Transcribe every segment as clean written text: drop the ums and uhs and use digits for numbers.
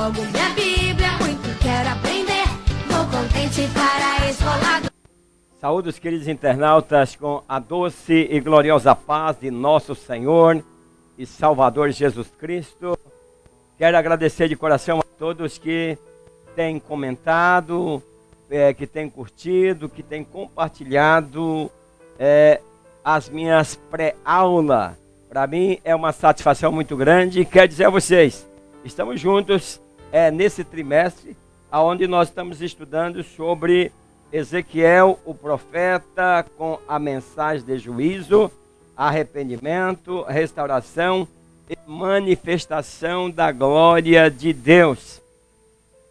Tomo minha Bíblia, muito quero aprender. Vou contente para a escola. Saúde os queridos internautas com a doce e gloriosa paz de nosso Senhor e Salvador Jesus Cristo. Quero agradecer de coração a todos que têm comentado, que têm curtido, que têm compartilhado as minhas pré-aulas. Para mim é uma satisfação muito grande. Quero dizer a vocês, estamos juntos nesse trimestre, onde nós estamos estudando sobre Ezequiel, o profeta, com a mensagem de juízo, arrependimento, restauração e manifestação da glória de Deus.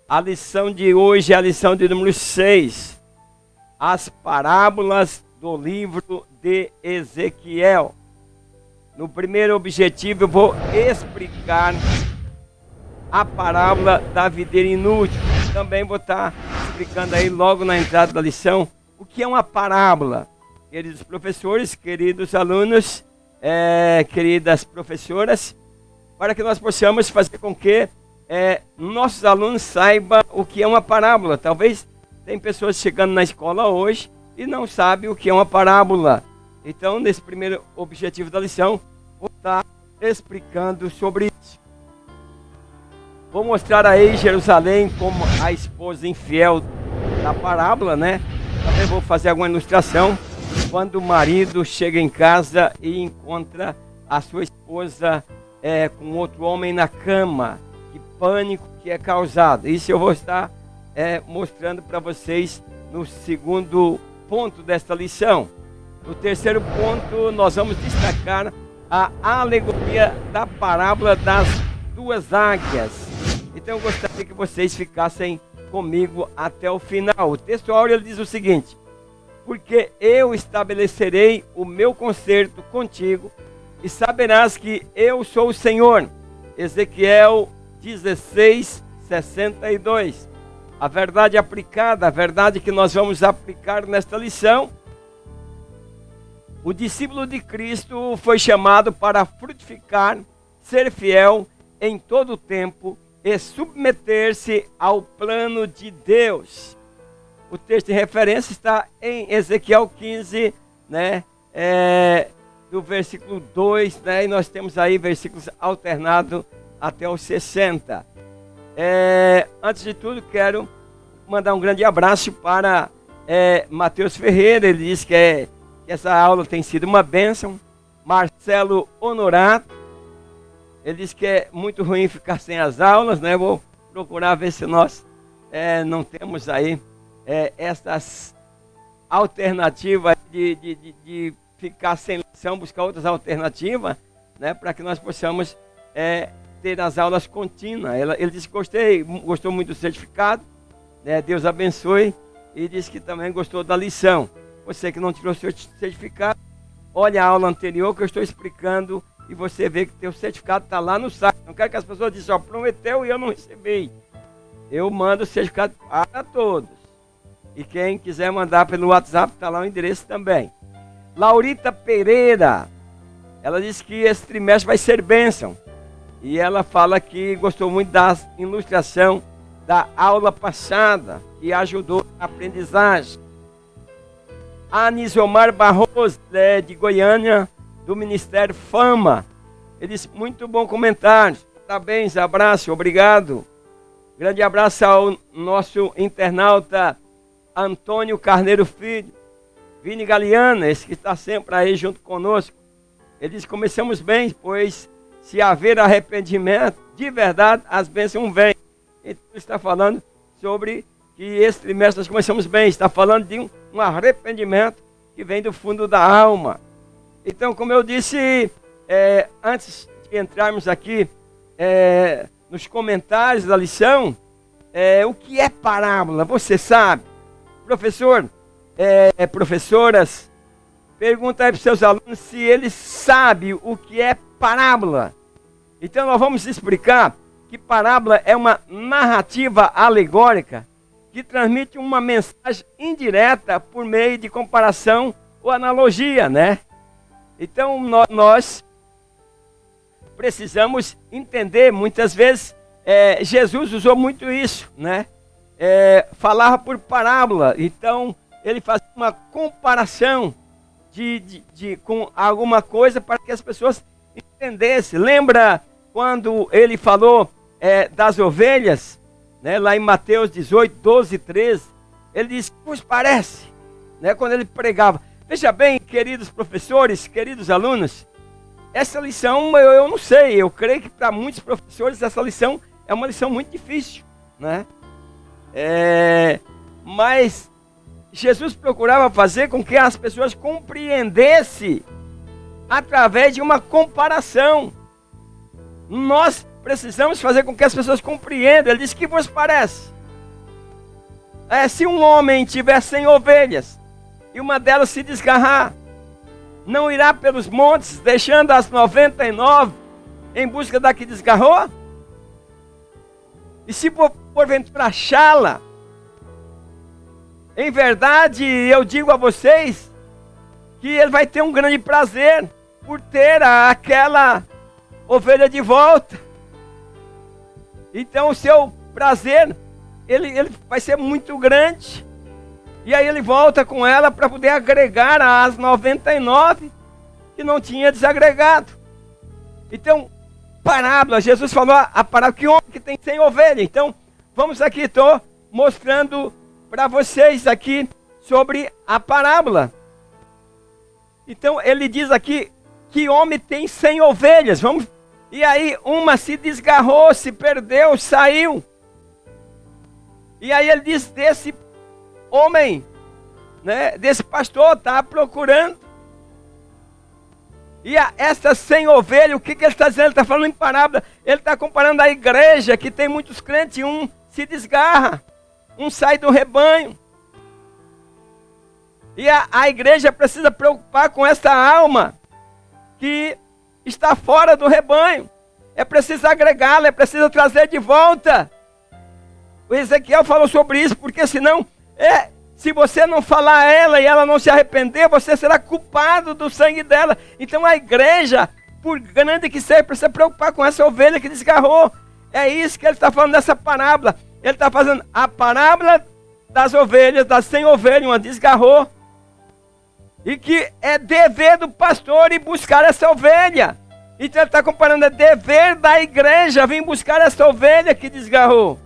A lição de hoje é a lição de número 6, as parábolas do livro de Ezequiel. No primeiro objetivo eu vou explicar a parábola da videira inútil. Também vou estar explicando aí logo na entrada da lição o que é uma parábola. Queridos professores, queridos alunos, queridas professoras, para que nós possamos fazer com que nossos alunos saibam o que é uma parábola. Talvez tem pessoas chegando na escola hoje e não sabem o que é uma parábola. Então, nesse primeiro objetivo da lição, vou estar explicando sobre isso. Vou mostrar aí Jerusalém como a esposa infiel da parábola, né? Também vou fazer alguma ilustração quando o marido chega em casa e encontra a sua esposa com outro homem na cama. Que pânico que é causado. Isso eu vou estar mostrando para vocês no segundo ponto desta lição. No terceiro ponto, nós vamos destacar a alegoria da parábola das duas águias. Então eu gostaria que vocês ficassem comigo até o final. O texto áureo ele diz o seguinte: porque eu estabelecerei o meu concerto contigo e saberás que eu sou o Senhor. Ezequiel 16:62. A verdade aplicada, a verdade que nós vamos aplicar nesta lição. O discípulo de Cristo foi chamado para frutificar, ser fiel em todo o tempo e submeter-se ao plano de Deus. O texto de referência está em Ezequiel 15, né, do versículo 2, né, e nós temos aí versículos alternados até os 60. Antes de tudo, quero mandar um grande abraço para Matheus Ferreira. Ele diz que essa aula tem sido uma bênção. Marcelo Honorato, ele diz que é muito ruim ficar sem as aulas, né? Vou procurar ver se nós não temos aí essas alternativas de ficar sem lição, buscar outras alternativas, né? Para que nós possamos ter as aulas contínuas. Ele disse que gostou muito do certificado, né? Deus abençoe, e disse que também gostou da lição. Você que não tirou o seu certificado, olha a aula anterior que eu estou explicando e você vê que o certificado está lá no site. Não quero que as pessoas digam, prometeu e eu não recebi. Eu mando o certificado para todos. E quem quiser mandar pelo WhatsApp, está lá o endereço também. Laurita Pereira, ela disse que esse trimestre vai ser bênção. E ela fala que gostou muito da ilustração da aula passada, que ajudou na aprendizagem. Anisomar Barroso, de Goiânia, do Ministério Fama. Ele disse, muito bom comentário. Parabéns, abraço, obrigado. Grande abraço ao nosso internauta Antônio Carneiro Filho. Vini Galeana, esse que está sempre aí junto conosco. Ele disse, começamos bem, pois se haver arrependimento, de verdade, as bênçãos vêm. Então ele está falando sobre que esse trimestre nós começamos bem. Está falando de um arrependimento que vem do fundo da alma. Então, como eu disse, antes de entrarmos aqui nos comentários da lição, o que é parábola? Você sabe? Professor, professoras, pergunta aí para os seus alunos se eles sabem o que é parábola. Então, nós vamos explicar que parábola é uma narrativa alegórica que transmite uma mensagem indireta por meio de comparação ou analogia, né? Então, nós precisamos entender muitas vezes Jesus usou muito isso, né? Falava por parábola, então ele fazia uma comparação com alguma coisa para que as pessoas entendessem. Lembra quando ele falou das ovelhas, né? Lá em Mateus 18, 12 e 13, ele diz: que vos parece? Né? Quando ele pregava. Veja bem, queridos professores, queridos alunos, essa lição eu não sei, eu creio que para muitos professores essa lição é uma lição muito difícil, né? Mas Jesus procurava fazer com que as pessoas compreendessem através de uma comparação. Nós precisamos fazer com que as pessoas compreendam. Ele disse: que vos parece? Se um homem tiver 100 ovelhas e uma delas se desgarrar, não irá pelos montes, deixando as 99 em busca da que desgarrou? E se porventura achá-la, em verdade eu digo a vocês que ele vai ter um grande prazer por ter aquela ovelha de volta. Então o seu prazer, ele vai ser muito grande. E aí ele volta com ela para poder agregar as 99 que não tinha desagregado. Então, parábola, Jesus falou a parábola, que homem que tem 100 ovelhas. Então, vamos aqui, estou mostrando para vocês aqui sobre a parábola. Então, ele diz aqui, que homem tem 100 ovelhas. E aí, uma se desgarrou, se perdeu, saiu. E aí ele diz desse homem, né, desse pastor, está procurando. E essas 100 ovelhas, o que ele está dizendo? Ele está falando em parábola. Ele está comparando a igreja, que tem muitos crentes. Um se desgarra, um sai do rebanho. E a igreja precisa preocupar com essa alma que está fora do rebanho. É preciso agregá-la, é preciso trazer de volta. O Ezequiel falou sobre isso, porque senão, se você não falar a ela e ela não se arrepender, você será culpado do sangue dela. Então a igreja, por grande que seja, precisa preocupar com essa ovelha que desgarrou. É isso que ele está falando nessa parábola. Ele está fazendo a parábola das ovelhas, das 100 ovelhas, uma desgarrou. E que é dever do pastor ir buscar essa ovelha. Então ele está comparando, é dever da igreja vir buscar essa ovelha que desgarrou.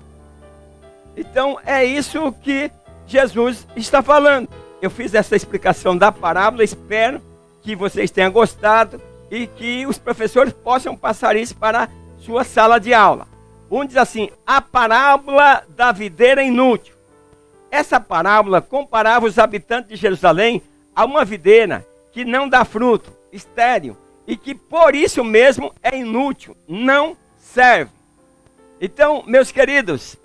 Então é isso que Jesus está falando. Eu fiz essa explicação da parábola, espero que vocês tenham gostado e que os professores possam passar isso para a sua sala de aula. Um diz assim: a parábola da videira inútil. Essa parábola comparava os habitantes de Jerusalém a uma videira que não dá fruto, estéril, e que por isso mesmo é inútil, não serve. Então, meus queridos,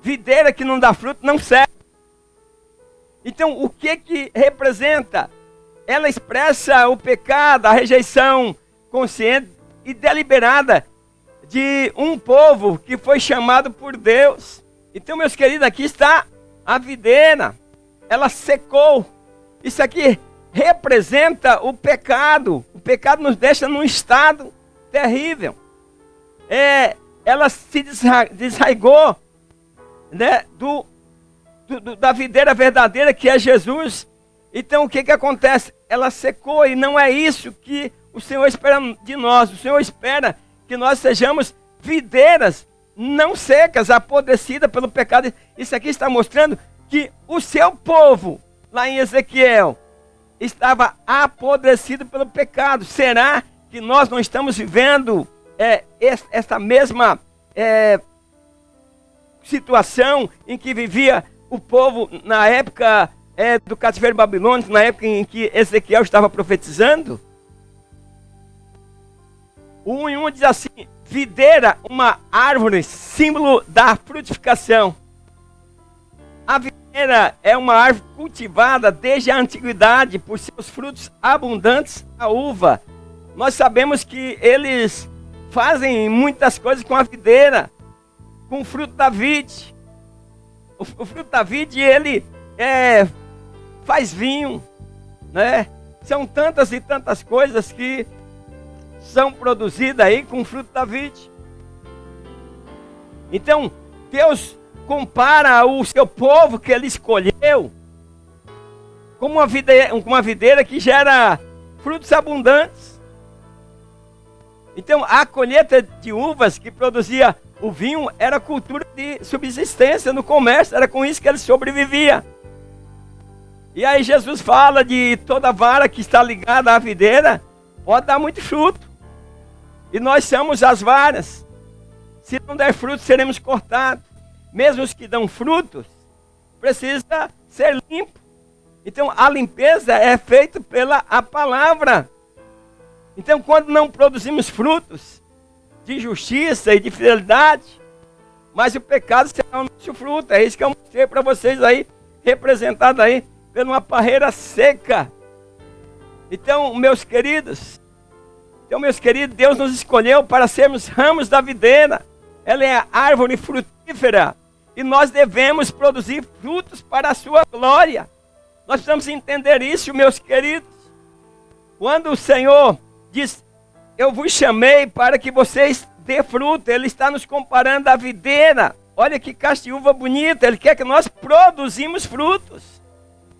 videira que não dá fruto não serve. Então, o que representa? Ela expressa o pecado, a rejeição consciente e deliberada de um povo que foi chamado por Deus. Então, meus queridos, aqui está a videira. Ela secou. Isso aqui representa o pecado. O pecado nos deixa num estado terrível. Ela se desarraigou, né, da videira verdadeira, que é Jesus. Então o que acontece? Ela secou, e não é isso que o Senhor espera de nós. O Senhor espera que nós sejamos videiras não secas, apodrecidas pelo pecado. Isso aqui está mostrando que o seu povo, lá em Ezequiel, estava apodrecido pelo pecado. Será que nós não estamos vivendo essa mesma situação em que vivia o povo na época do cativeiro babilônico, na época em que Ezequiel estava profetizando? O 1:1 diz assim: videira, uma árvore, símbolo da frutificação. A videira é uma árvore cultivada desde a antiguidade por seus frutos abundantes, a uva. Nós sabemos que eles fazem muitas coisas com a videira, com o fruto da vide. O fruto da vide, ele faz vinho, né? São tantas e tantas coisas que são produzidas aí com o fruto da vide. Então, Deus compara o seu povo que ele escolheu como uma videira que gera frutos abundantes. Então, a colheita de uvas que produzia o vinho era cultura de subsistência no comércio, era com isso que ele sobrevivia. E aí Jesus fala de toda vara que está ligada à videira pode dar muito fruto. E nós somos as varas. Se não der fruto, seremos cortados. Mesmo os que dão frutos, precisa ser limpo. Então, a limpeza é feita pela palavra. Então, quando não produzimos frutos de justiça e de fidelidade, mas o pecado será o nosso fruto. É isso que eu mostrei para vocês aí, representado aí por uma parreira seca. Então, meus queridos, Deus nos escolheu para sermos ramos da videira. Ela é a árvore frutífera e nós devemos produzir frutos para a sua glória. Nós precisamos entender isso, meus queridos. Quando o Senhor diz, eu vos chamei para que vocês dê fruto, Ele está nos comparando à videira. Olha que caixa de uva bonita, Ele quer que nós produzimos frutos.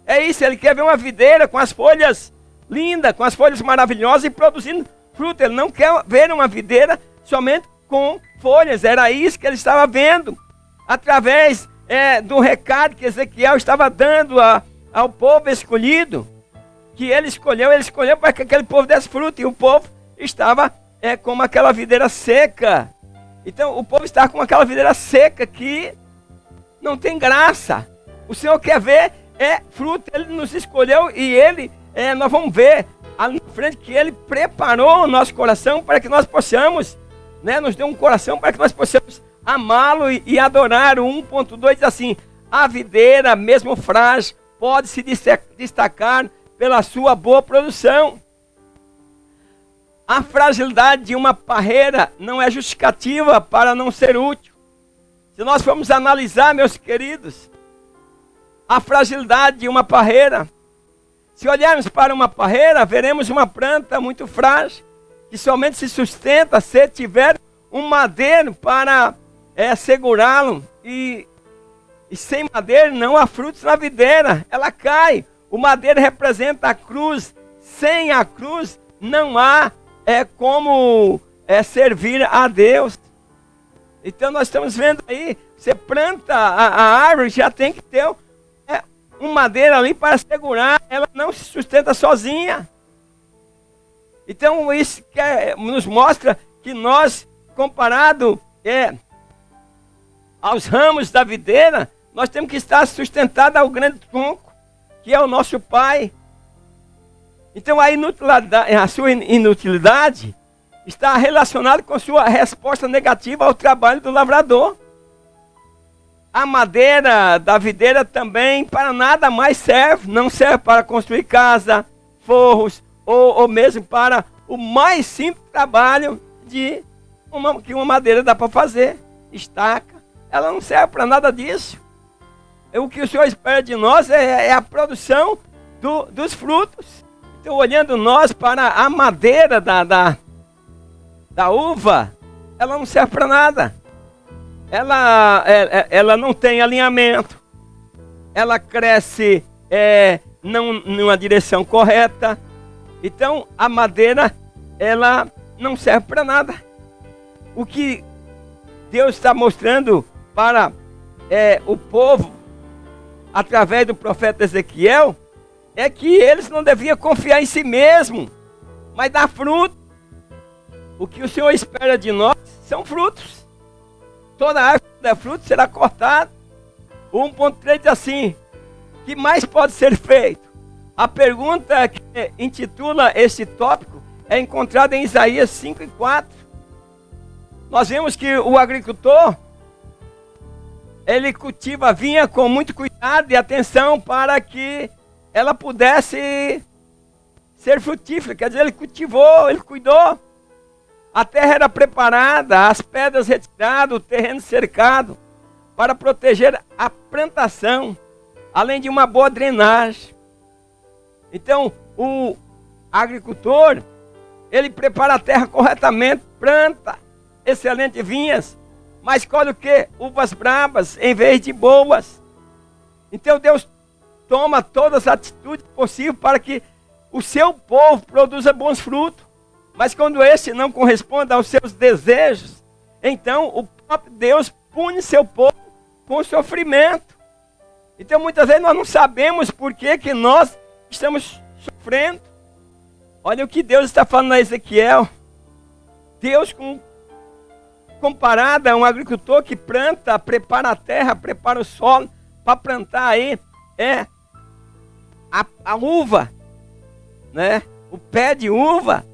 É isso, Ele quer ver uma videira com as folhas lindas, com as folhas maravilhosas e produzindo fruto. Ele não quer ver uma videira somente com folhas. Era isso que Ele estava vendo. Através do recado que Ezequiel estava dando ao povo escolhido, que ele escolheu para que aquele povo desse fruto, e o povo estava como aquela videira seca. Então o povo estava com aquela videira seca que não tem graça. O Senhor quer ver fruto. Ele nos escolheu e nós vamos ver ali na frente que Ele preparou o nosso coração para que nós possamos, nos deu um coração para que nós possamos amá-lo e adorar. O 1.2 diz assim: a videira, mesmo frágil, pode se destacar pela sua boa produção. A fragilidade de uma parreira não é justificativa para não ser útil. Se nós formos analisar, meus queridos, a fragilidade de uma parreira, se olharmos para uma parreira, veremos uma planta muito frágil, que somente se sustenta se tiver um madeiro para segurá-lo, e sem madeira não há frutos na videira, ela cai. O madeiro representa a cruz. Sem a cruz não há como servir a Deus. Então nós estamos vendo aí, você planta a árvore, já tem que ter uma madeira ali para segurar, ela não se sustenta sozinha. Então isso nos mostra que nós, comparado aos ramos da videira, nós temos que estar sustentados ao grande tronco, que é o nosso Pai. Então a sua inutilidade está relacionada com sua resposta negativa ao trabalho do lavrador. A madeira da videira também para nada mais serve, não serve para construir casa, forros, ou mesmo para o mais simples trabalho que uma madeira dá para fazer, estaca. Ela não serve para nada disso. O que o Senhor espera de nós é a produção dos frutos. Então, olhando nós para a madeira da uva, ela não serve para nada. Ela não tem alinhamento. Ela cresce não numa direção correta. Então, a madeira, ela não serve para nada. O que Deus está mostrando para o povo, através do profeta Ezequiel, é que eles não deviam confiar em si mesmo, mas dar fruto. O que o Senhor espera de nós são frutos. Toda árvore que der fruto será cortada. O 1.3 diz assim: que mais pode ser feito? A pergunta que intitula esse tópico é encontrada em Isaías 5:4. Nós vemos que o agricultor, ele cultiva a vinha com muito cuidado e atenção para que ela pudesse ser frutífera. Quer dizer, ele cultivou, ele cuidou. A terra era preparada, as pedras retiradas, o terreno cercado, para proteger a plantação, além de uma boa drenagem. Então, o agricultor, ele prepara a terra corretamente, planta excelentes vinhas, mas colhe o quê? Uvas bravas em vez de boas. Então Deus toma todas as atitudes possíveis para que o seu povo produza bons frutos. Mas quando esse não corresponde aos seus desejos, então o próprio Deus pune seu povo com sofrimento. Então muitas vezes nós não sabemos por que nós estamos sofrendo. Olha o que Deus está falando a Ezequiel. Deus comparado a um agricultor que planta, prepara a terra, prepara o solo para plantar aí a uva, né? O pé de uva,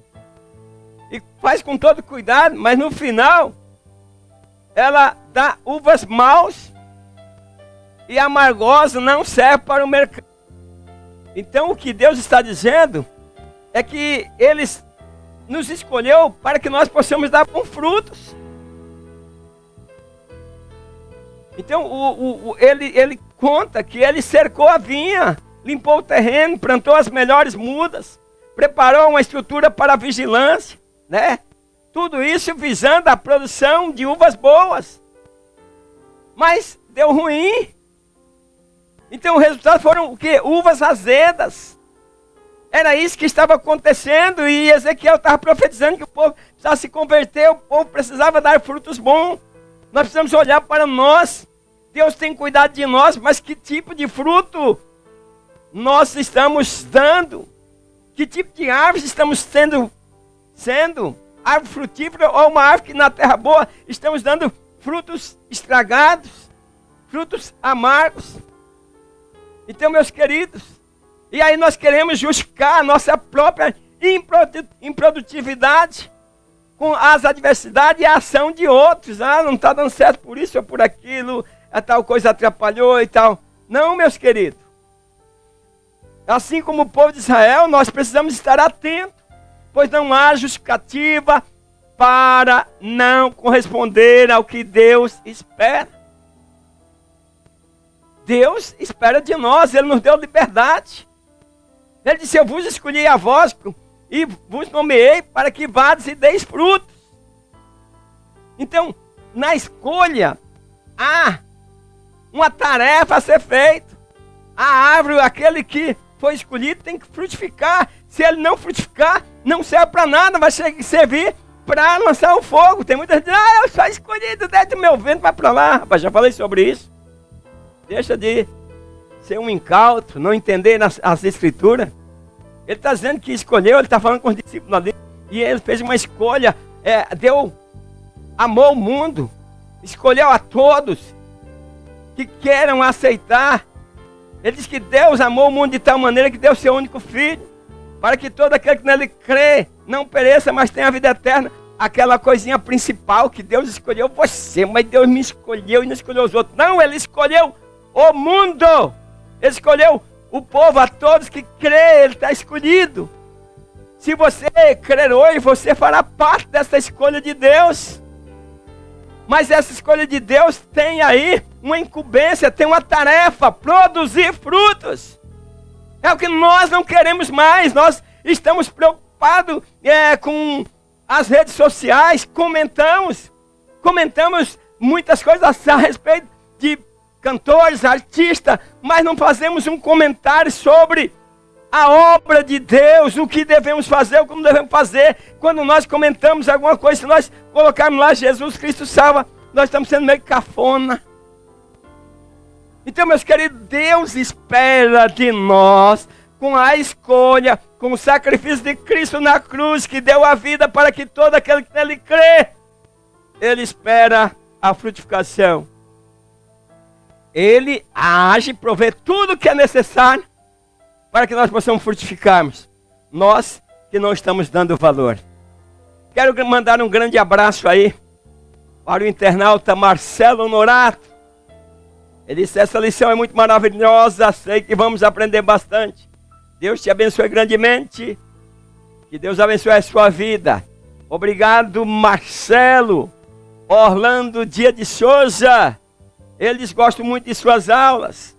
e faz com todo cuidado, mas no final ela dá uvas maus e amargosas, não serve para o mercado. Então o que Deus está dizendo é que Ele nos escolheu para que nós possamos dar bons frutos. Então ele conta que ele cercou a vinha, limpou o terreno, plantou as melhores mudas, preparou uma estrutura para a vigilância, né? Tudo isso visando a produção de uvas boas. Mas deu ruim. Então o resultado foram o quê? Uvas azedas. Era isso que estava acontecendo, e Ezequiel estava profetizando que o povo precisava se converter, o povo precisava dar frutos bons. Nós precisamos olhar para nós. Deus tem cuidado de nós, mas que tipo de fruto nós estamos dando? Que tipo de árvore estamos sendo árvore frutífera, ou uma árvore que na terra boa estamos dando frutos estragados, frutos amargos? Então, meus queridos, e aí nós queremos justificar a nossa própria improdutividade com as adversidades e a ação de outros. Ah, não está dando certo por isso ou por aquilo, a tal coisa atrapalhou e tal. Não, meus queridos. Assim como o povo de Israel, nós precisamos estar atentos, pois não há justificativa para não corresponder ao que Deus espera. Deus espera de nós, Ele nos deu liberdade. Ele disse: eu vos escolhi a vós e vos nomeei para que vades e deis frutos. Então, na escolha, há uma tarefa a ser feita. A árvore, aquele que foi escolhido, tem que frutificar. Se ele não frutificar, não serve para nada, vai servir para lançar o fogo. Tem muita gente que diz: ah, eu sou escolhido, desde o meu vento, vai para lá. Rapaz, já falei sobre isso. Deixa de ser um incauto, não entender as escrituras. Ele está dizendo que escolheu, ele está falando com os discípulos ali, e ele fez uma escolha, amou o mundo, escolheu a todos que queiram aceitar. Ele diz que Deus amou o mundo de tal maneira que deu seu único filho, para que todo aquele que nele crê não pereça, mas tenha a vida eterna. Aquela coisinha principal que Deus escolheu você, mas Deus me escolheu e não escolheu os outros. Não, Ele escolheu o mundo. Ele escolheu o povo, a todos que crê, Ele está escolhido. Se você crer hoje, você fará parte dessa escolha de Deus. Mas essa escolha de Deus tem aí uma incumbência, tem uma tarefa: produzir frutos. É o que nós não queremos mais. Nós estamos preocupados com as redes sociais, comentamos muitas coisas a respeito de cantores, artistas, mas não fazemos um comentário sobre a obra de Deus, o que devemos fazer, o que não devemos fazer. Quando nós comentamos alguma coisa, se nós colocarmos lá Jesus Cristo salva, nós estamos sendo meio cafona. Então, meus queridos, Deus espera de nós, com a escolha, com o sacrifício de Cristo na cruz, que deu a vida para que todo aquele que nele crê, Ele espera a frutificação. Ele age, provê tudo o que é necessário para que nós possamos frutificarmos. Nós que não estamos dando valor. Quero mandar um grande abraço aí para o internauta Marcelo Honorato. Ele disse: essa lição é muito maravilhosa, sei que vamos aprender bastante. Deus te abençoe grandemente. Que Deus abençoe a sua vida. Obrigado, Marcelo. Orlando Dia de Souza. Eles gostam muito de suas aulas.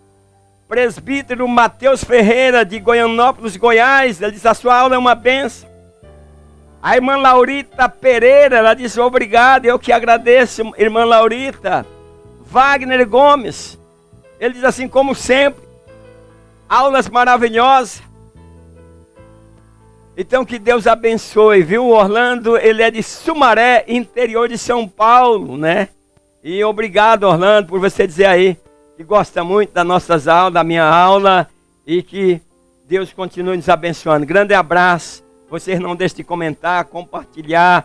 Presbítero Mateus Ferreira, de Goianópolis, Goiás. Ele diz: a sua aula é uma bênção. A irmã Laurita Pereira, ela diz obrigado, eu que agradeço, irmã Laurita. Wagner Gomes, ele diz assim, como sempre, aulas maravilhosas. Então que Deus abençoe, viu? O Orlando, ele é de Sumaré, interior de São Paulo, né? E obrigado, Orlando, por você dizer aí que gosta muito das nossas aulas, da minha aula, e que Deus continue nos abençoando. Grande abraço. Vocês não deixem de comentar, compartilhar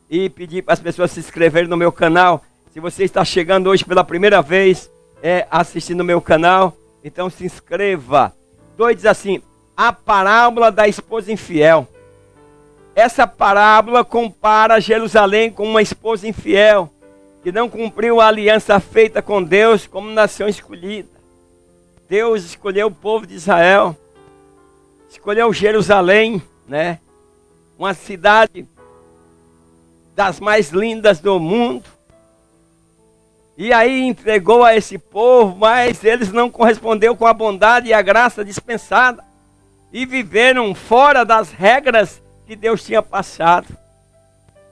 e pedir para as pessoas se inscreverem no meu canal. Se você está chegando hoje pela primeira vez assistindo o meu canal, então se inscreva. 2 diz assim, a parábola da esposa infiel. Essa parábola compara Jerusalém com uma esposa infiel, que não cumpriu a aliança feita com Deus como nação escolhida. Deus escolheu o povo de Israel, escolheu Jerusalém, né? Uma cidade das mais lindas do mundo. E aí entregou a esse povo, mas eles não corresponderam com a bondade e a graça dispensada. E viveram fora das regras que Deus tinha passado.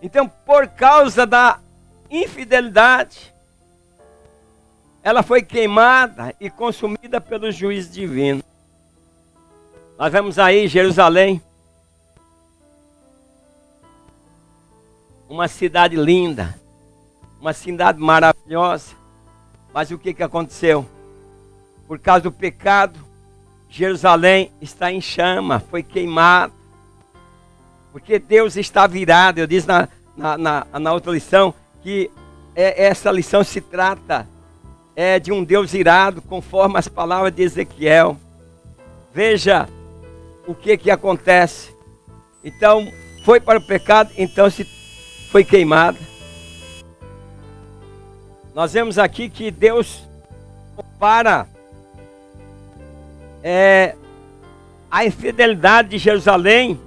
Então, por causa da infidelidade, ela foi queimada e consumida pelo juiz divino. Nós vemos aí Jerusalém, uma cidade linda, uma cidade maravilhosa, mas o que aconteceu? Por causa do pecado, Jerusalém está em chama, foi queimada, porque Deus está virado. Eu disse na outra lição que essa lição se trata de um Deus irado, conforme as palavras de Ezequiel. Veja o que acontece. Então, foi para o pecado, então se foi queimada. Nós vemos aqui que Deus compara a infidelidade de Jerusalém,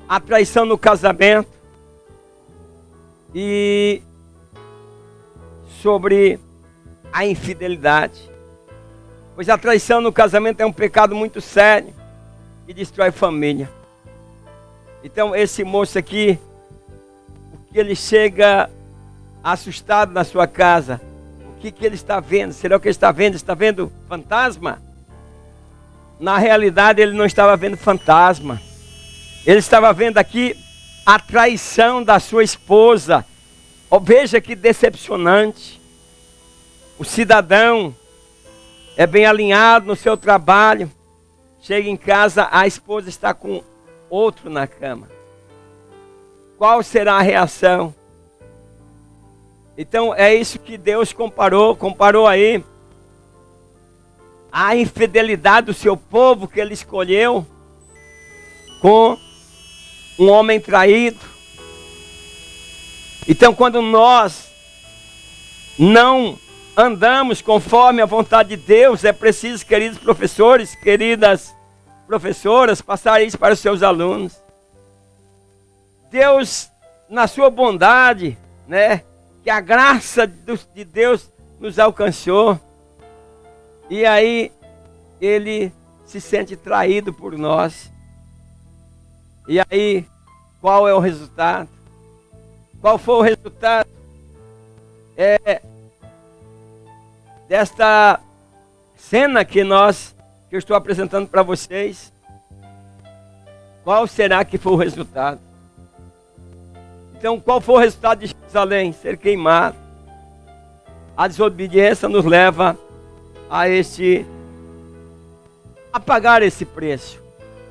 a traição no casamento e sobre a infidelidade. Pois a traição no casamento é um pecado muito sério que destrói família. Então esse moço aqui, porque ele chega assustado na sua casa, o que ele está vendo? Será que ele está vendo? Está vendo fantasma? Na realidade ele não estava vendo fantasma. Ele estava vendo aqui a traição da sua esposa. Oh, veja que decepcionante. O cidadão é bem alinhado no seu trabalho. Chega em casa, a esposa está com outro na cama. Qual será a reação? Então é isso que Deus comparou aí a infidelidade do seu povo que ele escolheu com um homem traído. Então quando nós não andamos conforme a vontade de Deus, é preciso, queridos professores, queridas professoras, passar isso para os seus alunos. Deus, na sua bondade, né, que a graça de Deus nos alcançou, e aí ele se sente traído por nós. E aí, qual é o resultado? Qual foi o resultado desta cena que eu estou apresentando para vocês? Qual será que foi o resultado? Então, qual foi o resultado de Jerusalém? Ser queimado. A desobediência nos leva a pagar esse preço.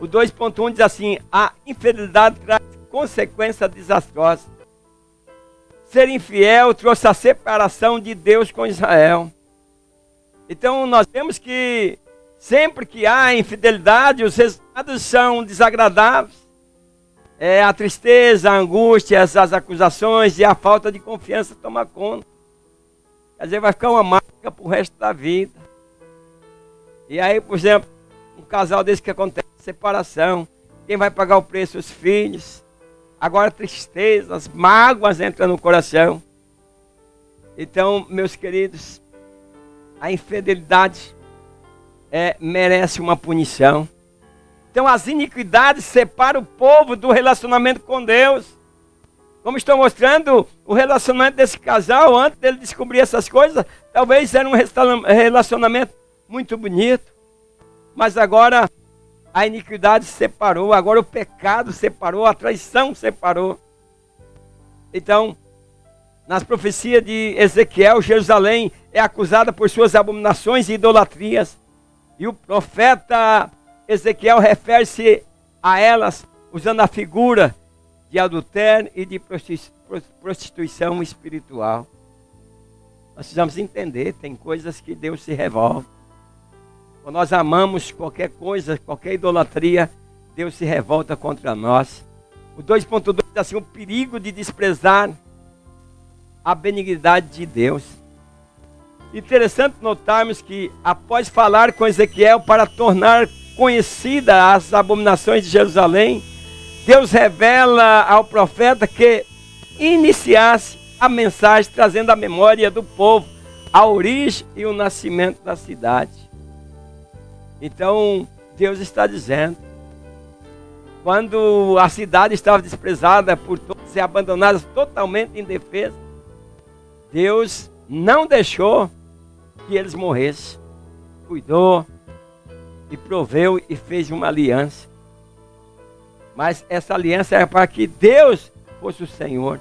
O 2.1 diz assim: a infidelidade traz consequência desastrosa. Ser infiel trouxe a separação de Deus com Israel. Então nós vemos que sempre que há infidelidade, os resultados são desagradáveis. A tristeza, a angústia, as acusações e a falta de confiança toma conta. Quer dizer, vai ficar uma marca para o resto da vida. E aí, por exemplo, um casal desse que acontece, separação. Quem vai pagar o preço? Os filhos. Agora tristezas, mágoas entram no coração. Então, meus queridos, a infidelidade merece uma punição. Então as iniquidades separam o povo do relacionamento com Deus. Como estou mostrando, o relacionamento desse casal, antes dele descobrir essas coisas, talvez era um relacionamento muito bonito. Mas agora a iniquidade separou, agora o pecado separou, a traição separou. Então, nas profecias de Ezequiel, Jerusalém é acusada por suas abominações e idolatrias. E o profeta Ezequiel refere-se a elas usando a figura de adultério e de prostituição espiritual. Nós precisamos entender, tem coisas que Deus se revolve. Quando nós amamos qualquer coisa, qualquer idolatria, Deus se revolta contra nós. O 2.2 diz assim, o perigo de desprezar a benignidade de Deus. Interessante notarmos que após falar com Ezequiel para tornar conhecida as abominações de Jerusalém, Deus revela ao profeta que iniciasse a mensagem trazendo a memória do povo, a origem e o nascimento da cidade. Então, Deus está dizendo, quando a cidade estava desprezada por todos e abandonada totalmente indefesa, Deus não deixou que eles morressem. Cuidou e proveu e fez uma aliança. Mas essa aliança era para que Deus fosse o Senhor.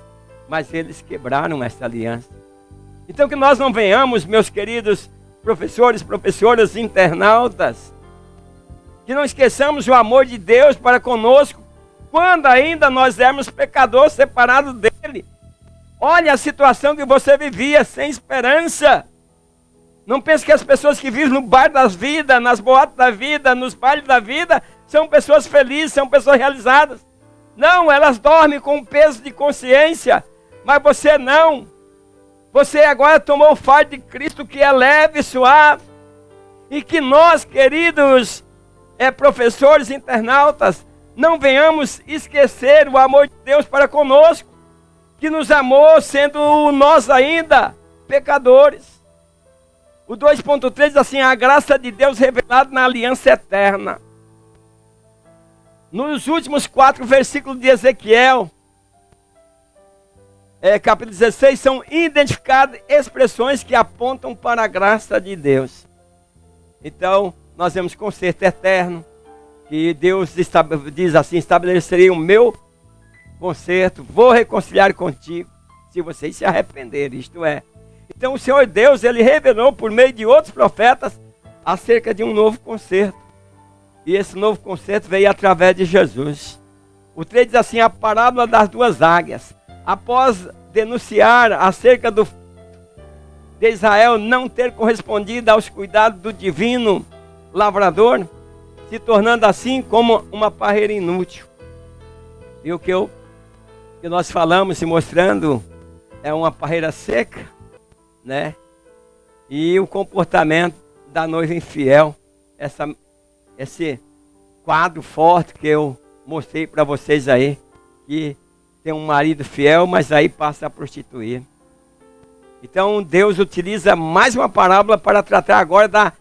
Mas eles quebraram essa aliança. Então que nós não venhamos, meus queridos professores, professoras, internautas, que não esqueçamos o amor de Deus para conosco, quando ainda nós éramos pecadores separados dele. Olha a situação que você vivia, sem esperança. Não pense que as pessoas que vivem no bar das vidas, nas boates da vida, nos bailes da vida, são pessoas felizes, são pessoas realizadas. Não, elas dormem com um peso de consciência, mas você não. Você agora tomou o fardo de Cristo, que é leve e suave. E que nós, queridos professores, internautas, não venhamos esquecer o amor de Deus para conosco, que nos amou sendo nós ainda pecadores. O 2.3 diz assim, a graça de Deus revelada na aliança eterna. Nos últimos 4 versículos de Ezequiel, capítulo 16, são identificadas expressões que apontam para a graça de Deus. Então, nós vemos conserto eterno, que Deus diz assim, estabelecerei o meu conserto, vou reconciliar contigo, se vocês se arrependerem, isto é. Então o Senhor Deus, Ele revelou por meio de outros profetas acerca de um novo conserto. E esse novo conserto veio através de Jesus. O 3 diz assim, a parábola das 2 águias. Após denunciar acerca de Israel não ter correspondido aos cuidados do divino lavrador, se tornando assim como uma parreira inútil. E o que nós falamos e mostrando é uma parreira seca, né? E o comportamento da noiva infiel, esse quadro forte que eu mostrei para vocês aí, que tem um marido fiel, mas aí passa a prostituir. Então Deus utiliza mais uma parábola para tratar agora da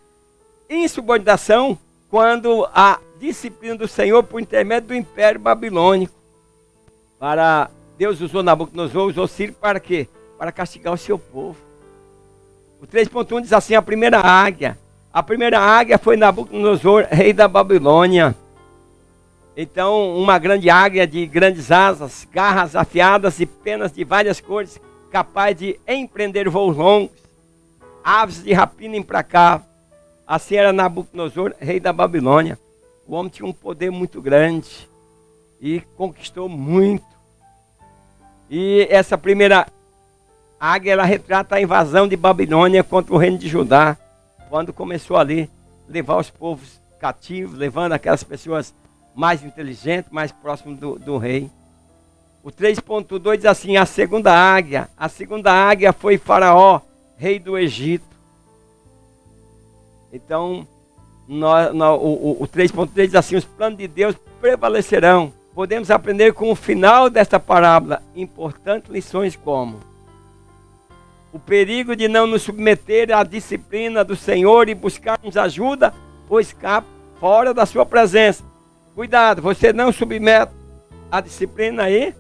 insubordinação, quando a disciplina do Senhor por intermédio do Império Babilônico. Deus usou Nabucodonosor, usou Ciro para quê? Para castigar o seu povo. O 3.1 diz assim, a primeira águia. A primeira águia foi Nabucodonosor, rei da Babilônia. Então, uma grande águia de grandes asas, garras afiadas e penas de várias cores, capaz de empreender voos longos, aves de rapina implacável. Assim era Nabucodonosor, rei da Babilônia. O homem tinha um poder muito grande e conquistou muito. E essa primeira águia, ela retrata a invasão de Babilônia contra o reino de Judá, quando começou ali levar os povos cativos, levando aquelas pessoas mais inteligentes, mais próximas do rei. O 3.2 diz assim, a segunda águia foi Faraó, rei do Egito. Então, o 3.3 diz assim, os planos de Deus prevalecerão. Podemos aprender com o final desta parábola importantes lições como o perigo de não nos submeter à disciplina do Senhor e buscarmos ajuda ou escape fora da sua presença. Cuidado, você não submete a disciplina aí,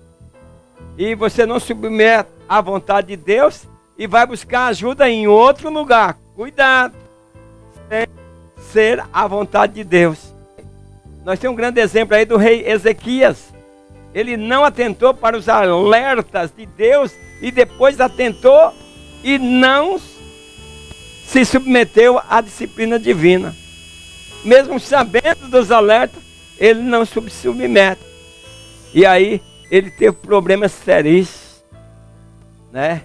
e você não submete à vontade de Deus, e vai buscar ajuda em outro lugar. Cuidado, sem ser a vontade de Deus. Nós temos um grande exemplo aí do rei Ezequias. Ele não atentou para os alertas de Deus, e depois atentou e não se submeteu à disciplina divina. Mesmo sabendo dos alertas, ele não se submete. E aí ele teve problemas sérios, né?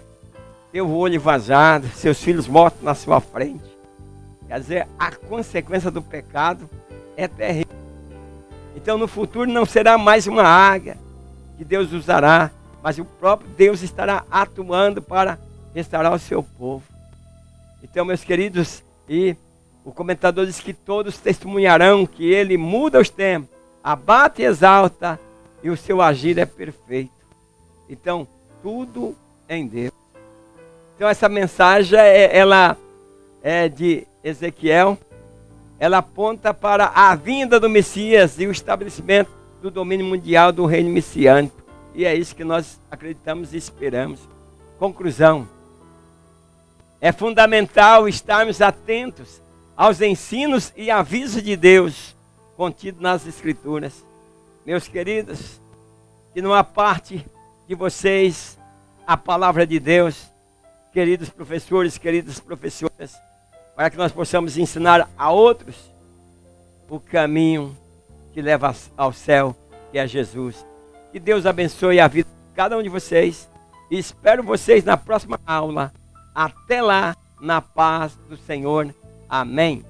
Teve o olho vazado, seus filhos mortos na sua frente. Quer dizer, a consequência do pecado é terrível. Então no futuro não será mais uma águia que Deus usará, mas o próprio Deus estará atuando para restaurar o seu povo. Então, meus queridos, e o comentador diz que todos testemunharão que ele muda os tempos, abate e exalta, e o seu agir é perfeito. Então, tudo em Deus. Então, essa mensagem, ela é de Ezequiel. Ela aponta para a vinda do Messias e o estabelecimento do domínio mundial do reino messiânico. E é isso que nós acreditamos e esperamos. Conclusão. É fundamental estarmos atentos aos ensinos e avisos de Deus contidos nas Escrituras. Meus queridos, que não há parte de vocês a palavra de Deus, queridos professores, queridas professoras, para que nós possamos ensinar a outros o caminho que leva ao céu, que é Jesus. Que Deus abençoe a vida de cada um de vocês. E espero vocês na próxima aula. Até lá, na paz do Senhor. Amém.